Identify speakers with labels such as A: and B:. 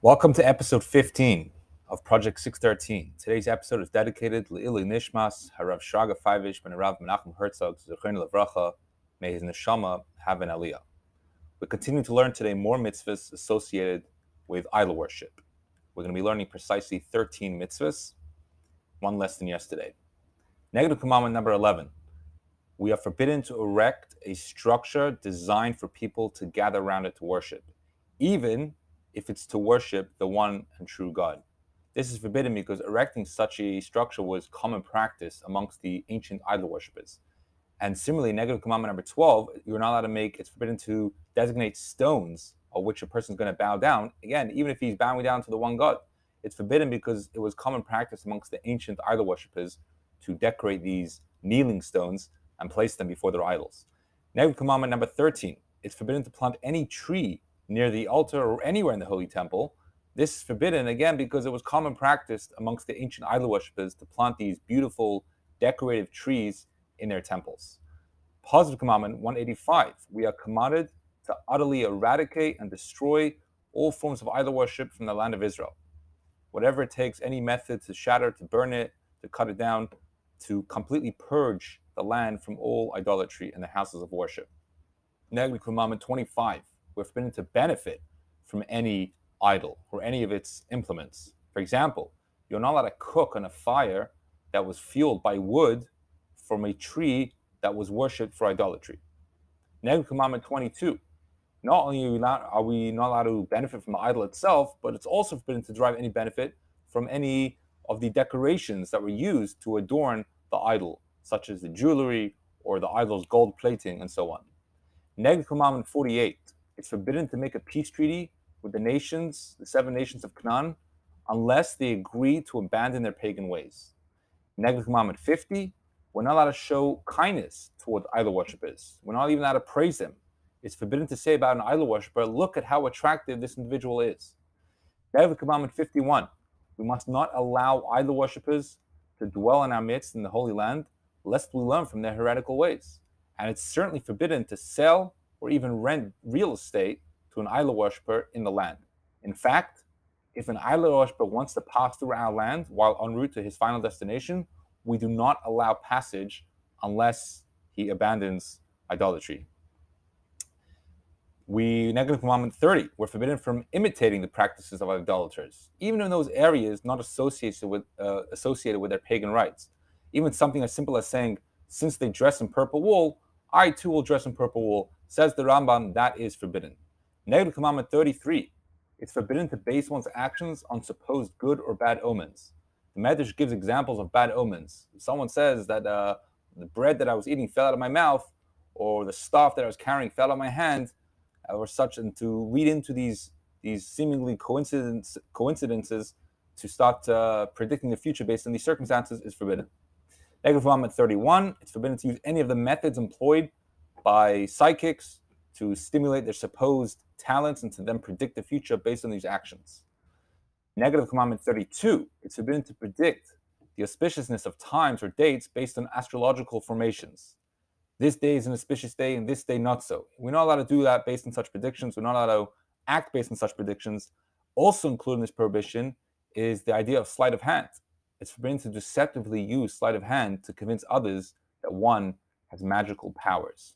A: Welcome to episode 15 of Project 613. Today's episode is dedicated to Le'ili Nishmas, Harav Shragah Pייוויש, Ben Rav Mנחem Hartzog, Zechrein Levracha, may his neshama have an aliyah. We continue to learn today more mitzvahs associated with idol worship. We're going to be learning precisely 13 mitzvahs, one less than yesterday. Negative commandment number 11. We are forbidden to erect a structure designed for people to gather around it to worship, even if it's to worship the one and true God. This is forbidden because erecting such a structure was common practice amongst the ancient idol worshippers. And similarly, negative commandment number 12, you're not allowed to it's forbidden to designate stones of which a person is going to bow down. Again, even if he's bowing down to the one God, it's forbidden because it was common practice amongst the ancient idol worshippers to decorate these kneeling stones and place them before their idols. Negative commandment number 13, it's forbidden to plant any tree near the altar or anywhere in the Holy Temple. This is forbidden, again, because it was common practice amongst the ancient idol worshippers to plant these beautiful decorative trees in their temples. Positive commandment 185, we are commanded to utterly eradicate and destroy all forms of idol worship from the land of Israel. Whatever it takes, any method to shatter, to burn it, to cut it down, to completely purge the land from all idolatry in the houses of worship. Negative commandment 25, we're forbidden to benefit from any idol or any of its implements. For example, you're not allowed to cook on a fire that was fueled by wood from a tree that was worshipped for idolatry. Negative commandment 22, not only are we not allowed to benefit from the idol itself, but it's also forbidden to derive any benefit from any of the decorations that were used to adorn the idol, such as the jewelry or the idol's gold plating and so on. Negative commandment 48, it's forbidden to make a peace treaty with the nations, the 7 nations of Canaan, unless they agree to abandon their pagan ways. Negative commandment 50, we're not allowed to show kindness toward idol worshippers. We're not even allowed to praise them. It's forbidden to say about an idol worshipper, look at how attractive this individual is. Negative commandment 51, we must not allow idol worshippers to dwell in our midst in the Holy Land, lest we learn from their heretical ways. And it's certainly forbidden to sell or even rent real estate to an idol worshiper in the land. In fact, if an idol worshiper wants to pass through our land while en route to his final destination, we do not allow passage unless he abandons idolatry. Negative commandment 30, we're forbidden from imitating the practices of idolaters, even in those areas not associated with their pagan rites. Even something as simple as saying, since they dress in purple wool, I too will dress in purple wool, says the Rambam, that is forbidden. Negative commandment 33, it's forbidden to base one's actions on supposed good or bad omens. The Medrash gives examples of bad omens. If someone says that the bread that I was eating fell out of my mouth, or the staff that I was carrying fell out of my hand, or such, and to read into these seemingly coincidences to start predicting the future based on these circumstances is forbidden. Negative commandment 31, it's forbidden to use any of the methods employed by psychics to stimulate their supposed talents and to then predict the future based on these actions. Negative commandment 32, it's forbidden to predict the auspiciousness of times or dates based on astrological formations. This day is an auspicious day and this day not so. We're not allowed to do that based on such predictions. We're not allowed to act based on such predictions. Also included in this prohibition is the idea of sleight of hand. It's forbidden to deceptively use sleight of hand to convince others that one has magical powers.